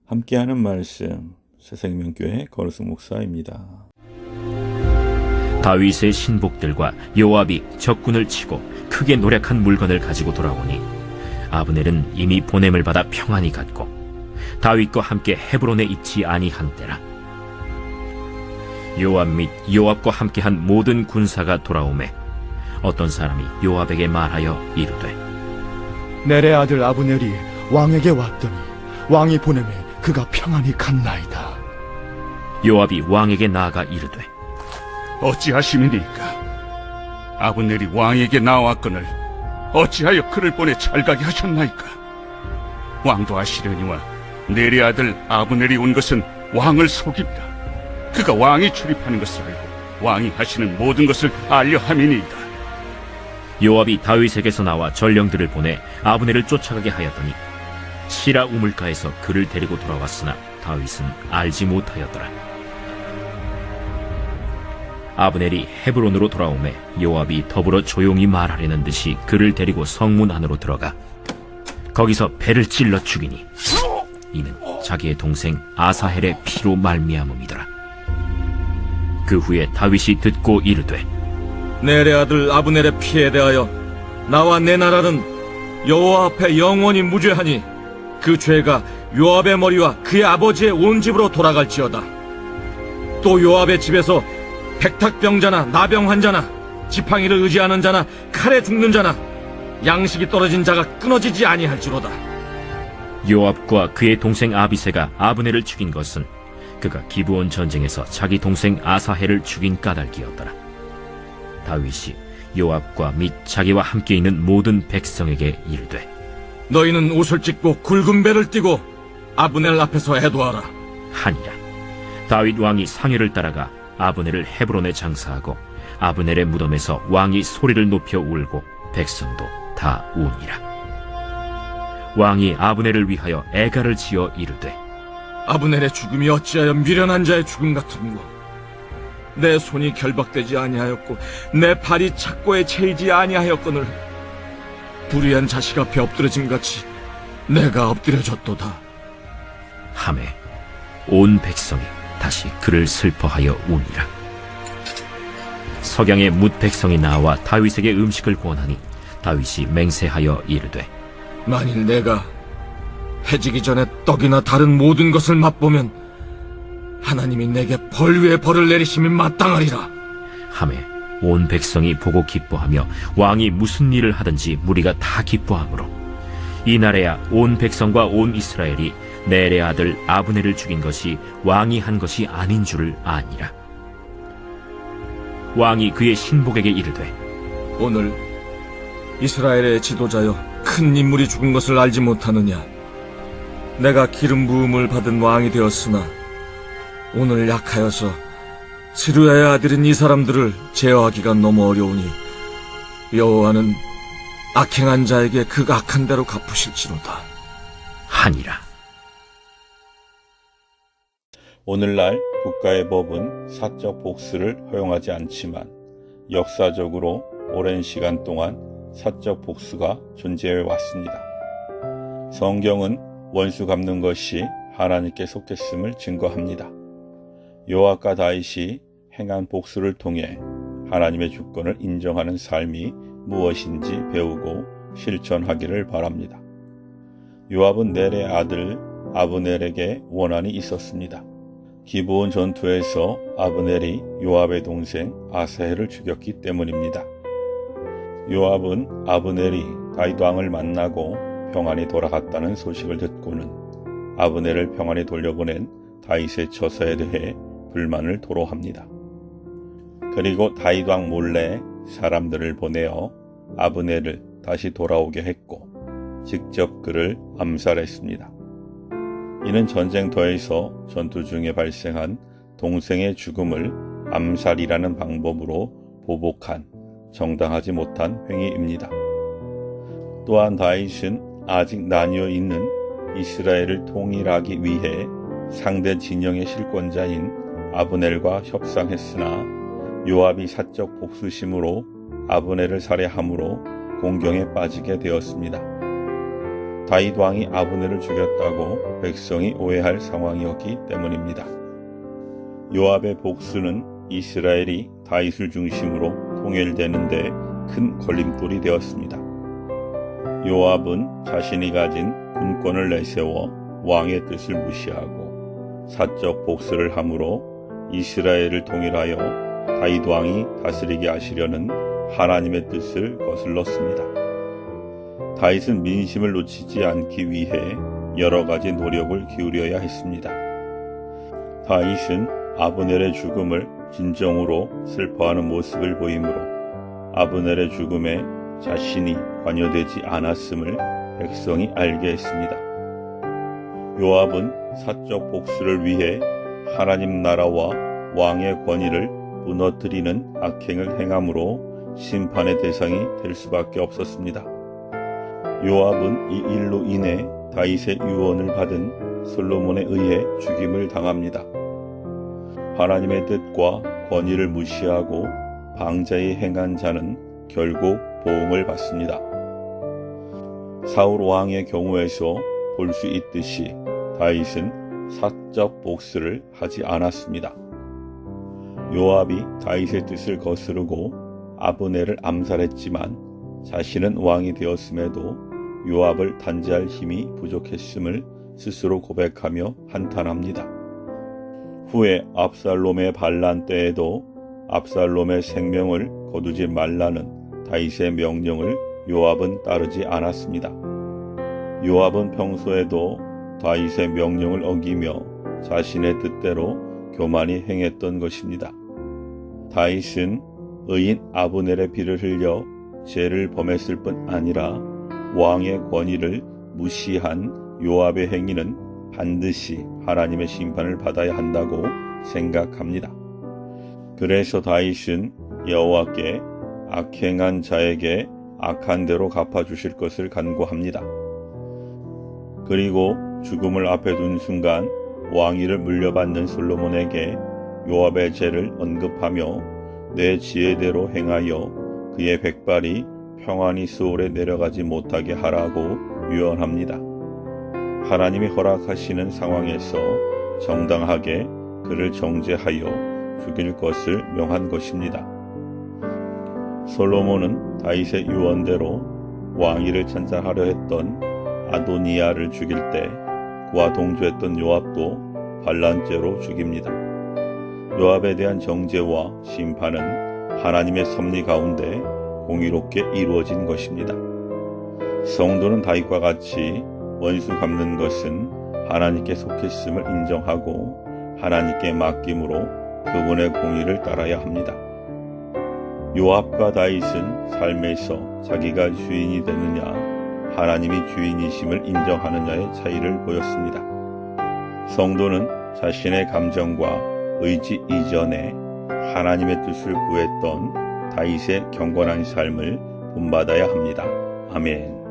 함께하는 말씀 새생명교회 거루승 목사입니다. 다윗의 신복들과 요압이 적군을 치고 크게 노력한 물건을 가지고 돌아오니 아브넬은 이미 보냄을 받아 평안히 갔고 다윗과 함께 헤브론에 있지 아니한 때라. 요압 및 요압과 함께한 모든 군사가 돌아오매 어떤 사람이 요압에게 말하여 이르되, 넬의 아들 아브넬이 왕에게 왔더니 왕이 보내매 그가 평안히 갔나이다. 요압이 왕에게 나아가 이르되, 어찌하심이니까? 아브넬이 왕에게 나왔거늘 어찌하여 그를 보내 잘가게 하셨나이까? 왕도 아시려니와 넬의 아들 아브넬이 온 것은 왕을 속입니다. 그가 왕이 출입하는 것을 알고 왕이 하시는 모든 것을 알려 함이니이다. 요압이 다윗에게서 나와 전령들을 보내 아브넬을 쫓아가게 하였더니 시라 우물가에서 그를 데리고 돌아왔으나 다윗은 알지 못하였더라. 아브넬이 헤브론으로 돌아오매 요압이 더불어 조용히 말하려는 듯이 그를 데리고 성문 안으로 들어가 거기서 배를 찔러 죽이니 이는 자기의 동생 아사헬의 피로 말미암음이더라. 그 후에 다윗이 듣고 이르되, 넬의 아들 아브넬의 피에 대하여 나와 내 나라는 여호와 앞에 영원히 무죄하니 그 죄가 요압의 머리와 그의 아버지의 온 집으로 돌아갈지어다. 또 요압의 집에서 백탁병자나 나병 환자나 지팡이를 의지하는 자나 칼에 죽는 자나 양식이 떨어진 자가 끊어지지 아니할지로다. 요압과 그의 동생 아비새가 아브넬을 죽인 것은 그가 기브온 전쟁에서 자기 동생 아사헬을 죽인 까닭이었더라. 다윗이 요압과 및 자기와 함께 있는 모든 백성에게 이르되, 너희는 옷을 찢고 굵은 배를 띠고 아브넬 앞에서 애도하라 하니라. 다윗 왕이 상회를 따라가 아브넬을 헤브론에 장사하고 아브넬의 무덤에서 왕이 소리를 높여 울고 백성도 다 우니라. 왕이 아브넬을 위하여 애가를 지어 이르되, 아브넬의 죽음이 어찌하여 미련한 자의 죽음 같은고? 내 손이 결박되지 아니하였고 내 발이 착고에 채이지 아니하였거늘 불의한 자식 앞에 엎드러짐같이 내가 엎드려졌도다. 하매 온 백성이 다시 그를 슬퍼하여 우니라. 석양에 뭇 백성이 나와 다윗에게 음식을 구원하니 다윗이 맹세하여 이르되, 만일 내가 해지기 전에 떡이나 다른 모든 것을 맛보면 하나님이 내게 벌 위에 벌을 내리심이 마땅하리라. 하매 온 백성이 보고 기뻐하며 왕이 무슨 일을 하든지 무리가 다 기뻐하므로 이날에야 온 백성과 온 이스라엘이 넬의 아들 아브넬을 죽인 것이 왕이 한 것이 아닌 줄을 아니라. 왕이 그의 신복에게 이르되, 오늘 이스라엘의 지도자여 큰 인물이 죽은 것을 알지 못하느냐? 내가 기름 부음을 받은 왕이 되었으나 오늘 약하여서 스루야의 아들인 이 사람들을 제어하기가 너무 어려우니 여호와는 악행한 자에게 그 악한 대로 갚으실지로다 하니라. 오늘날 국가의 법은 사적 복수를 허용하지 않지만 역사적으로 오랜 시간 동안 사적 복수가 존재해 왔습니다. 성경은 원수 갚는 것이 하나님께 속했음을 증거합니다. 요압과 다윗이 행한 복수를 통해 하나님의 주권을 인정하는 삶이 무엇인지 배우고 실천하기를 바랍니다. 요압은 넬의 아들 아브넬에게 원한이 있었습니다. 기브온 전투에서 아브넬이 요압의 동생 아사헬을 죽였기 때문입니다. 요압은 아브넬이 다윗 왕을 만나고 평안히 돌아갔다는 소식을 듣고는 아브넬을 평안히 돌려보낸 다윗의 처사에 대해 불만을 토로합니다. 그리고 다윗 왕 몰래 사람들을 보내어 아브넬을 다시 돌아오게 했고 직접 그를 암살했습니다. 이는 전쟁터에서 전투 중에 발생한 동생의 죽음을 암살이라는 방법으로 보복한 정당하지 못한 행위입니다. 또한 다윗은 아직 나뉘어 있는 이스라엘을 통일하기 위해 상대 진영의 실권자인 아브넬과 협상했으나 요압이 사적 복수심으로 아브넬을 살해함으로 공경에 빠지게 되었습니다. 다윗 왕이 아브넬을 죽였다고 백성이 오해할 상황이었기 때문입니다. 요압의 복수는 이스라엘이 다윗을 중심으로 통일되는데 큰 걸림돌이 되었습니다. 요압은 자신이 가진 군권을 내세워 왕의 뜻을 무시하고 사적 복수를 함으로 이스라엘을 통일하여 다윗 왕이 다스리게 하시려는 하나님의 뜻을 거슬렀습니다. 다윗은 민심을 놓치지 않기 위해 여러 가지 노력을 기울여야 했습니다. 다윗은 아브넬의 죽음을 진정으로 슬퍼하는 모습을 보이므로 아브넬의 죽음에 자신이 관여되지 않았음을 백성이 알게 했습니다. 요압은 사적 복수를 위해 하나님 나라와 왕의 권위를 무너뜨리는 악행을 행함으로 심판의 대상이 될 수밖에 없었습니다. 요압은 이 일로 인해 다윗의 유언을 받은 솔로몬에 의해 죽임을 당합니다. 하나님의 뜻과 권위를 무시하고 방자히 행한 자는 결국 보응을 받습니다. 사울 왕의 경우에서 볼 수 있듯이 다윗은 사적 복수를 하지 않았습니다. 요압이 다윗의 뜻을 거스르고 아브넬을 암살했지만 자신은 왕이 되었음에도 요압을 단죄할 힘이 부족했음을 스스로 고백하며 한탄합니다. 후에 압살롬의 반란 때에도 압살롬의 생명을 거두지 말라는 다윗의 명령을 요압은 따르지 않았습니다. 요압은 평소에도 다윗의 명령을 어기며 자신의 뜻대로 교만히 행했던 것입니다. 다윗은 의인 아브넬의 피를 흘려 죄를 범했을 뿐 아니라 왕의 권위를 무시한 요압의 행위는 반드시 하나님의 심판을 받아야 한다고 생각합니다. 그래서 다윗은 여호와께 악행한 자에게 악한 대로 갚아주실 것을 간구합니다. 그리고 죽음을 앞에 둔 순간 왕위를 물려받는 솔로몬에게 요압의 죄를 언급하며 내 지혜대로 행하여 그의 백발이 평안히 수월에 내려가지 못하게 하라고 유언합니다. 하나님이 허락하시는 상황에서 정당하게 그를 정죄하여 죽일 것을 명한 것입니다. 솔로몬은 다윗의 유언대로 왕위를 찬탈하려 했던 아도니아를 죽일 때 그와 동조했던 요압도 반란죄로 죽입니다. 요압에 대한 정죄와 심판은 하나님의 섭리 가운데 공의롭게 이루어진 것입니다. 성도는 다윗과 같이 원수 갚는 것은 하나님께 속했음을 인정하고 하나님께 맡김으로 그분의 공의를 따라야 합니다. 요압과 다윗은 삶에서 자기가 주인이 되느냐 하나님이 주인이심을 인정하느냐의 차이를 보였습니다. 성도는 자신의 감정과 의지 이전에 하나님의 뜻을 구했던 다윗의 경건한 삶을 본받아야 합니다. 아멘.